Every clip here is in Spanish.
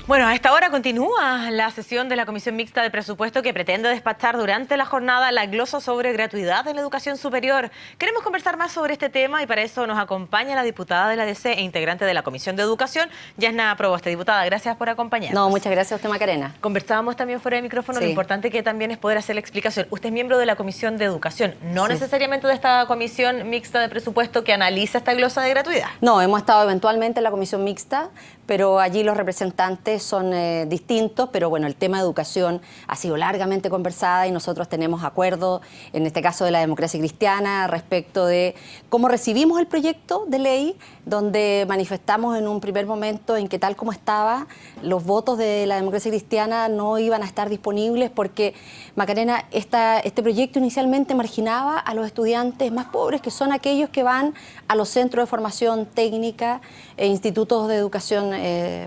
Bueno, a esta hora continúa la sesión de la Comisión Mixta de Presupuesto que pretende despachar durante la jornada la glosa sobre gratuidad en la educación superior. Queremos conversar más sobre este tema y para eso nos acompaña la diputada de la DC e integrante de la Comisión de Educación, Yasna Proboste. Diputada, gracias por acompañarnos. No, muchas gracias a usted, Macarena. Conversábamos también fuera de micrófono, Sí. Lo importante que también es poder hacer la explicación. Usted es miembro de la Comisión de Educación, no necesariamente de esta Comisión Mixta de Presupuesto que analiza esta glosa de gratuidad. No, hemos estado eventualmente en la Comisión Mixta, pero allí los representantes son distintos, pero bueno, el tema de educación ha sido largamente conversada y nosotros tenemos acuerdo, en este caso de la democracia cristiana, respecto de cómo recibimos el proyecto de ley, donde manifestamos en un primer momento en que tal como estaba, los votos de la democracia cristiana no iban a estar disponibles porque, Macarena, este proyecto inicialmente marginaba a los estudiantes más pobres, que son aquellos que van a los centros de formación técnica e institutos de educación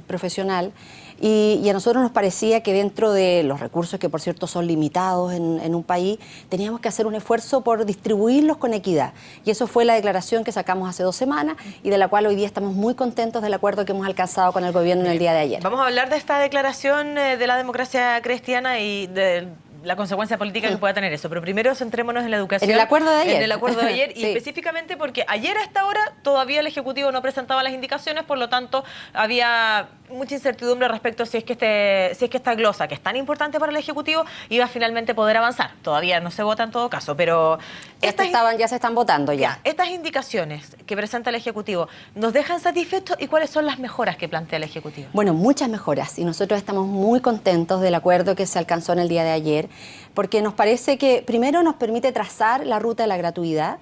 profesional. Y a nosotros nos parecía que dentro de los recursos, que por cierto son limitados en un país, teníamos que hacer un esfuerzo por distribuirlos con equidad. Y eso fue la declaración que sacamos hace 2 semanas y de la cual hoy día estamos muy contentos del acuerdo que hemos alcanzado con el gobierno en el día de ayer. Vamos a hablar de esta declaración de la democracia cristiana y de la consecuencia política que pueda tener eso. Pero primero centrémonos en la educación. En el acuerdo de ayer. En el acuerdo de ayer, Sí. y específicamente porque ayer a esta hora todavía el Ejecutivo no presentaba las indicaciones, por lo tanto había mucha incertidumbre respecto a si es que esta glosa, que es tan importante para el Ejecutivo, iba a finalmente poder avanzar. Todavía no se vota en todo caso, pero Ya se están votando ya. Estas indicaciones que presenta el Ejecutivo, ¿nos dejan satisfechos y cuáles son las mejoras que plantea el Ejecutivo? Bueno, muchas mejoras y nosotros estamos muy contentos del acuerdo que se alcanzó en el día de ayer, porque nos parece que primero nos permite trazar la ruta de la gratuidad,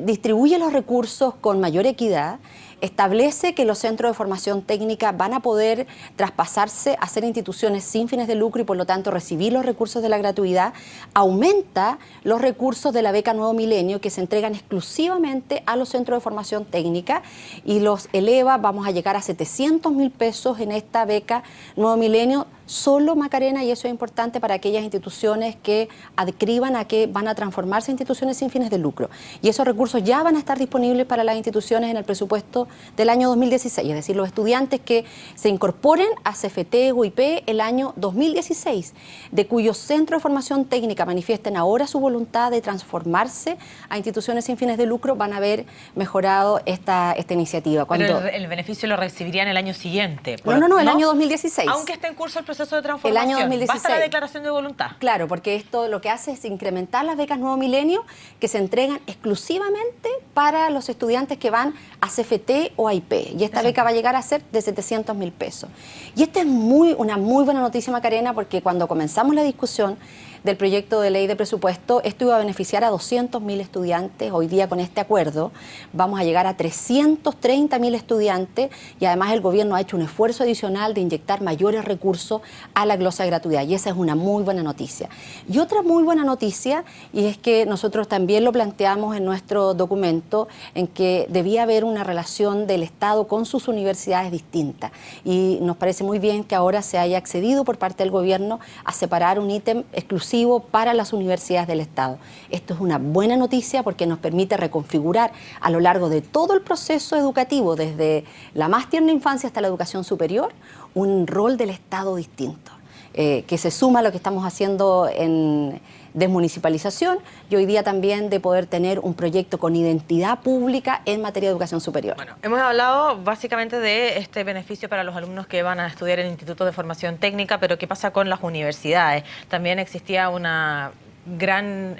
distribuye los recursos con mayor equidad, establece que los centros de formación técnica van a poder traspasarse a ser instituciones sin fines de lucro y por lo tanto recibir los recursos de la gratuidad, aumenta los recursos de la beca Nuevo Milenio que se entregan exclusivamente a los centros de formación técnica y los eleva, vamos a llegar a 700.000 pesos en esta beca Nuevo Milenio, solo, Macarena, y eso es importante para aquellas instituciones que adscriban a que van a transformarse en instituciones sin fines de lucro. Y esos recursos ya van a estar disponibles para las instituciones en el presupuesto del año 2016, es decir, los estudiantes que se incorporen a CFT o UIP el año 2016, de cuyos centros de formación técnica manifiesten ahora su voluntad de transformarse a instituciones sin fines de lucro, van a haber mejorado esta iniciativa. Pero el beneficio lo recibirían el año siguiente. No, el año 2016. Aunque esté en curso el proceso de transformación. El año 2016. Basta la declaración de voluntad. Claro, porque esto lo que hace es incrementar las becas Nuevo Milenio que se entregan exclusivamente para los estudiantes que van a CFT o a IP. Y esta beca va a llegar a ser de 700.000 pesos. Y esta es una muy buena noticia, Macarena, porque cuando comenzamos la discusión del proyecto de ley de presupuesto, esto iba a beneficiar a 200.000 estudiantes. Hoy día con este acuerdo vamos a llegar a 330.000 estudiantes y además el gobierno ha hecho un esfuerzo adicional de inyectar mayores recursos a la glosa de gratuidad y esa es una muy buena noticia. Y otra muy buena noticia, y es que nosotros también lo planteamos en nuestro documento, en que debía haber una relación del Estado con sus universidades distintas y nos parece muy bien que ahora se haya accedido por parte del gobierno a separar un ítem exclusivo para las universidades del Estado. Esto es una buena noticia porque nos permite reconfigurar a lo largo de todo el proceso educativo, desde la más tierna infancia hasta la educación superior, un rol del Estado distinto, que se suma a lo que estamos haciendo en desmunicipalización y hoy día también de poder tener un proyecto con identidad pública en materia de educación superior. Bueno, hemos hablado básicamente de este beneficio para los alumnos que van a estudiar en institutos de formación técnica, pero ¿qué pasa con las universidades? También existía una gran,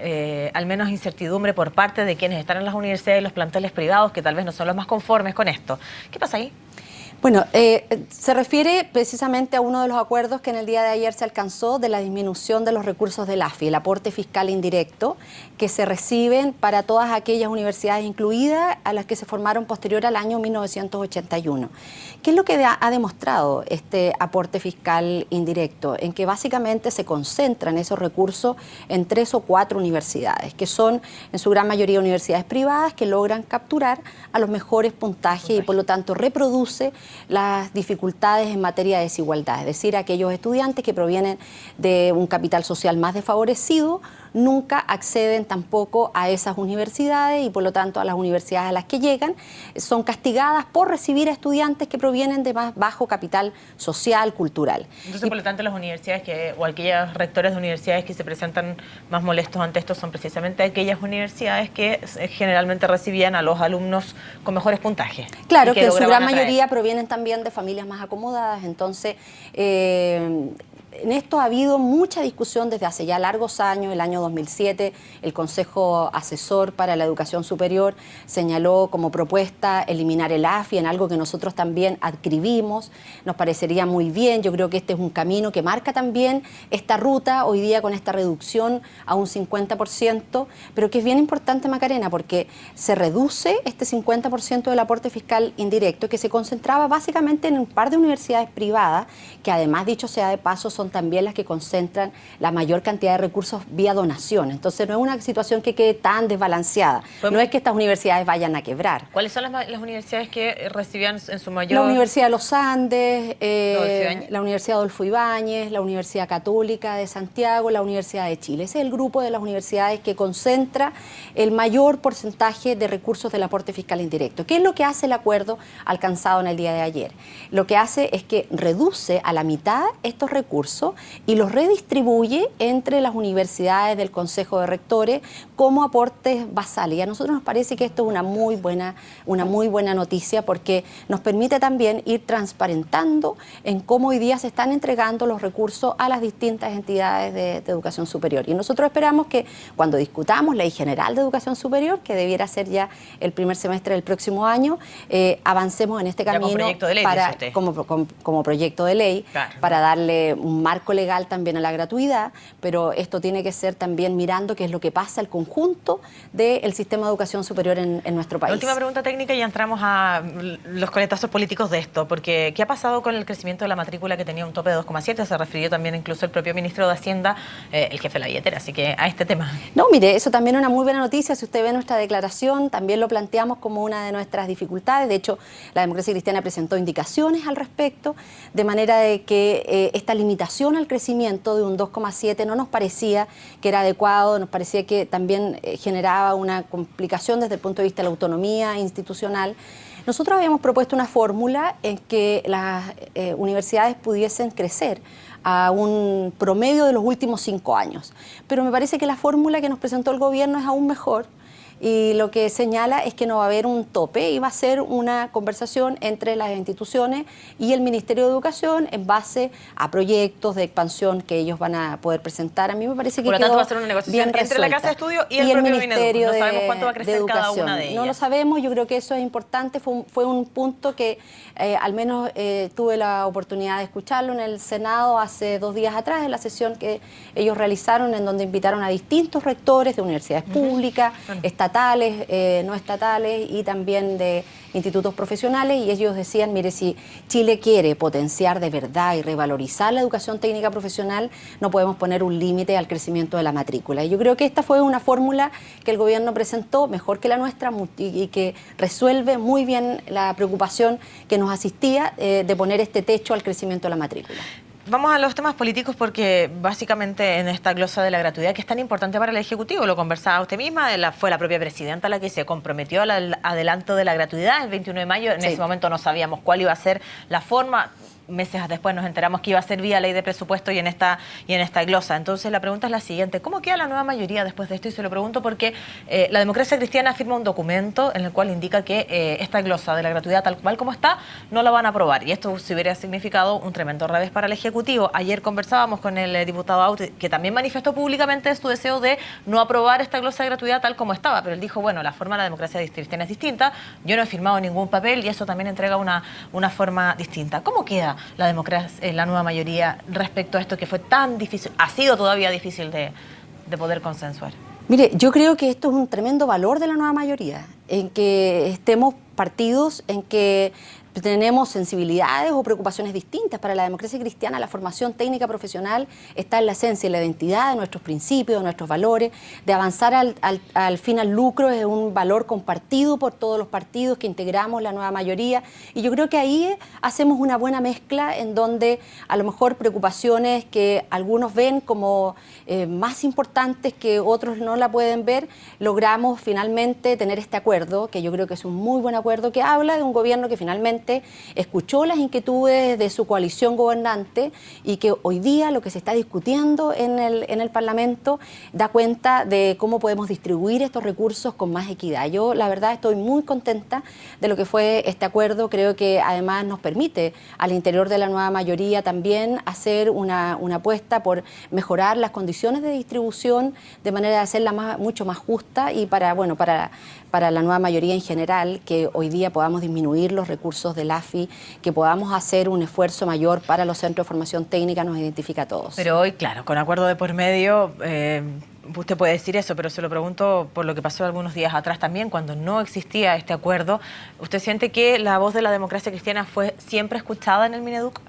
al menos incertidumbre por parte de quienes están en las universidades y los planteles privados, que tal vez no son los más conformes con esto. ¿Qué pasa ahí? Bueno, se refiere precisamente a uno de los acuerdos que en el día de ayer se alcanzó de la disminución de los recursos del AFI, el aporte fiscal indirecto, que se reciben para todas aquellas universidades incluidas a las que se formaron posterior al año 1981. ¿Qué es lo que ha demostrado este aporte fiscal indirecto? En que básicamente se concentran esos recursos en 3 o 4 universidades, que son en su gran mayoría universidades privadas que logran capturar a los mejores puntajes y por lo tanto reproduce las dificultades en materia de desigualdad, es decir, aquellos estudiantes que provienen de un capital social más desfavorecido nunca acceden tampoco a esas universidades y por lo tanto a las universidades a las que llegan son castigadas por recibir a estudiantes que provienen de más bajo capital social, cultural. Entonces, por lo tanto, las universidades o aquellos rectores de universidades que se presentan más molestos ante esto son precisamente aquellas universidades que generalmente recibían a los alumnos con mejores puntajes. Claro, que en su gran mayoría provienen también de familias más acomodadas. Entonces, en esto ha habido mucha discusión desde hace ya largos años. El año 2007, el Consejo Asesor para la Educación Superior señaló como propuesta eliminar el AFI, en algo que nosotros también adscribimos. Nos parecería muy bien. Yo creo que este es un camino que marca también esta ruta, hoy día con esta reducción a un 50%, pero que es bien importante, Macarena, porque se reduce este 50% del aporte fiscal indirecto, que se concentraba básicamente en un par de universidades privadas, que además, dicho sea de paso, son también las que concentran la mayor cantidad de recursos vía donación. Entonces no es una situación que quede tan desbalanceada. No es que estas universidades vayan a quebrar. ¿Cuáles son las universidades que recibían en su mayor...? La Universidad de los Andes, la Universidad Adolfo Ibáñez, la Universidad Católica de Santiago, la Universidad de Chile. Ese es el grupo de las universidades que concentra el mayor porcentaje de recursos del aporte fiscal indirecto. ¿Qué es lo que hace el acuerdo alcanzado en el día de ayer? Lo que hace es que reduce a la mitad estos recursos y los redistribuye entre las universidades del Consejo de Rectores como aportes basales. Y a nosotros nos parece que esto es una muy buena noticia, porque nos permite también ir transparentando en cómo hoy día se están entregando los recursos a las distintas entidades de educación superior. Y nosotros esperamos que cuando discutamos Ley General de Educación Superior, que debiera ser ya el primer semestre del próximo año, avancemos en este camino como proyecto de ley, claro, para darle un marco legal también a la gratuidad, pero esto tiene que ser también mirando qué es lo que pasa al conjunto del sistema de educación superior en nuestro país. La última pregunta técnica y entramos a los coletazos políticos de esto, porque ¿qué ha pasado con el crecimiento de la matrícula que tenía un tope de 2,7? Se refirió también incluso el propio ministro de Hacienda, el jefe de la billetera, así que a este tema. No, mire, eso también es una muy buena noticia. Si usted ve nuestra declaración, también lo planteamos como una de nuestras dificultades. De hecho, la Democracia Cristiana presentó indicaciones al respecto, de manera de que esta limitación al crecimiento de un 2,7 no nos parecía que era adecuado, nos parecía que también generaba una complicación desde el punto de vista de la autonomía institucional. Nosotros habíamos propuesto una fórmula en que las universidades pudiesen crecer a un promedio de los últimos 5 años, pero me parece que la fórmula que nos presentó el gobierno es aún mejor. Y lo que señala es que no va a haber un tope y va a ser una conversación entre las instituciones y el Ministerio de Educación en base a proyectos de expansión que ellos van a poder presentar. A mí me parece que por lo tanto va a ser una negociación entre la Casa de Estudio y el propio Ministerio no sabemos cuánto va a crecer cada una de ellas. No lo sabemos, yo creo que eso es importante. Fue un punto que al menos tuve la oportunidad de escucharlo en el Senado hace 2 días atrás, en la sesión que ellos realizaron, en donde invitaron a distintos rectores de universidades públicas, estatales, no estatales y también de institutos profesionales, y ellos decían, mire, si Chile quiere potenciar de verdad y revalorizar la educación técnica profesional, no podemos poner un límite al crecimiento de la matrícula. Y yo creo que esta fue una fórmula que el gobierno presentó mejor que la nuestra y que resuelve muy bien la preocupación que nos asistía de poner este techo al crecimiento de la matrícula. Vamos a los temas políticos, porque básicamente en esta glosa de la gratuidad, que es tan importante para el Ejecutivo, lo conversaba usted misma, fue la propia presidenta la que se comprometió al adelanto de la gratuidad el 21 de mayo. En ese momento no sabíamos cuál iba a ser la forma. Meses después nos enteramos que iba a ser vía ley de presupuesto y en esta glosa. Entonces la pregunta es la siguiente: ¿cómo queda la nueva mayoría después de esto? Y se lo pregunto porque la Democracia Cristiana firma un documento en el cual indica que esta glosa de la gratuidad tal cual como está no la van a aprobar, y esto se hubiera significado un tremendo revés para el Ejecutivo. Ayer conversábamos con el diputado Aut, que también manifestó públicamente su deseo de no aprobar esta glosa de gratuidad tal como estaba, pero él dijo, bueno, la forma de la Democracia Cristiana es distinta, yo no he firmado ningún papel y eso también entrega una forma distinta. ¿Cómo queda la democracia, la nueva mayoría respecto a esto que fue tan difícil, ha sido todavía difícil de poder consensuar? Mire, yo creo que esto es un tremendo valor de la nueva mayoría, en que estemos partidos, en que tenemos sensibilidades o preocupaciones distintas. Para la democracia cristiana, la formación técnica profesional está en la esencia y la identidad de nuestros principios, de nuestros valores, de avanzar al fin al lucro, es un valor compartido por todos los partidos que integramos la nueva mayoría, y yo creo que ahí hacemos una buena mezcla en donde a lo mejor preocupaciones que algunos ven como más importantes que otros no la pueden ver, logramos finalmente tener este acuerdo, que yo creo que es un muy buen acuerdo, que habla de un gobierno que finalmente escuchó las inquietudes de su coalición gobernante y que hoy día lo que se está discutiendo en el Parlamento da cuenta de cómo podemos distribuir estos recursos con más equidad. Yo, la verdad, estoy muy contenta de lo que fue este acuerdo. Creo que además nos permite al interior de la nueva mayoría también hacer una apuesta por mejorar las condiciones de distribución de manera de hacerla mucho más justa y para la nueva mayoría en general, que hoy día podamos disminuir los recursos del AFI, que podamos hacer un esfuerzo mayor para los centros de formación técnica, nos identifica a todos. Pero hoy, claro, con acuerdo de por medio, usted puede decir eso, pero se lo pregunto por lo que pasó algunos días atrás también, cuando no existía este acuerdo. ¿Usted siente que la voz de la democracia cristiana fue siempre escuchada en el Mineduc?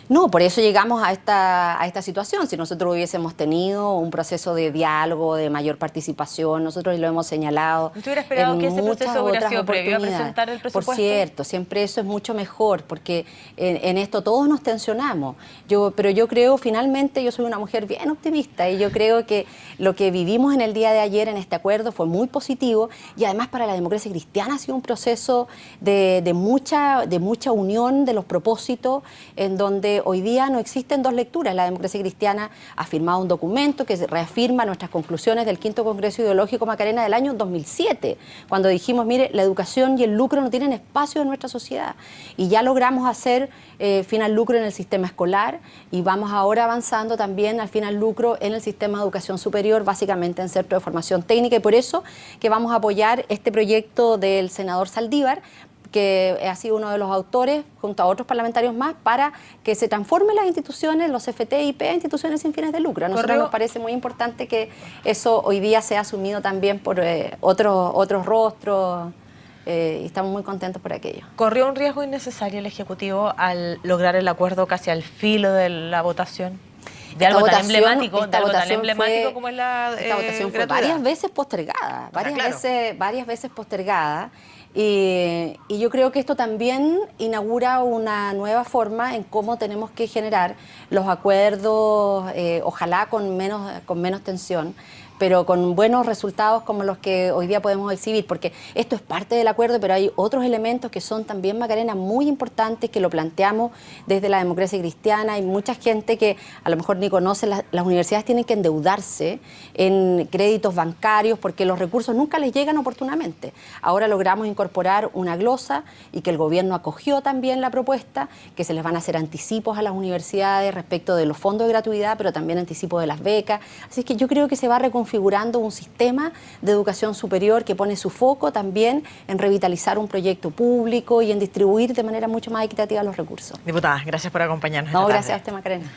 No, por eso llegamos a esta situación. Si nosotros hubiésemos tenido un proceso de diálogo, de mayor participación, nosotros lo hemos señalado. ¿Usted hubiera esperado que ese proceso hubiera sido previo a presentar el presupuesto? Por cierto, siempre eso es mucho mejor, porque en esto todos nos tensionamos. Pero yo creo, finalmente, yo soy una mujer bien optimista y yo creo que lo que vivimos en el día de ayer en este acuerdo fue muy positivo, y además para la democracia cristiana ha sido un proceso de mucha unión de los propósitos, en donde hoy día no existen dos lecturas. La democracia cristiana ha firmado un documento que reafirma nuestras conclusiones del quinto Congreso Ideológico Macarena del año 2007, cuando dijimos, mire, la educación y el lucro no tienen espacio en nuestra sociedad, y ya logramos hacer fin al lucro en el sistema escolar, y vamos ahora avanzando también al fin al lucro en el sistema de educación superior, básicamente en centros de formación técnica, y por eso que vamos a apoyar este proyecto del senador Saldívar, que ha sido uno de los autores, junto a otros parlamentarios más, para que se transformen las instituciones, los CFT y IP, a instituciones sin fines de lucro. A nosotros nos parece muy importante que eso hoy día sea asumido también por otros rostros, y estamos muy contentos por aquello. ¿Corrió un riesgo innecesario el Ejecutivo al lograr el acuerdo casi al filo de la votación? De algo tan emblemático, como es la esta votación fue varias veces postergada, varias veces postergada. Y yo creo que esto también inaugura una nueva forma en cómo tenemos que generar los acuerdos, ojalá con menos tensión, pero con buenos resultados como los que hoy día podemos exhibir, porque esto es parte del acuerdo, pero hay otros elementos que son también, Macarena, muy importantes, que lo planteamos desde la democracia cristiana. Hay mucha gente que a lo mejor ni conoce, las universidades tienen que endeudarse en créditos bancarios porque los recursos nunca les llegan oportunamente. Ahora logramos incorporar una glosa, y que el gobierno acogió también la propuesta, que se les van a hacer anticipos a las universidades respecto de los fondos de gratuidad, pero también anticipos de las becas. Así que yo creo que se va reconfigurando un sistema de educación superior que pone su foco también en revitalizar un proyecto público y en distribuir de manera mucho más equitativa los recursos. Diputada, gracias por acompañarnos. No, gracias a usted, Macarena.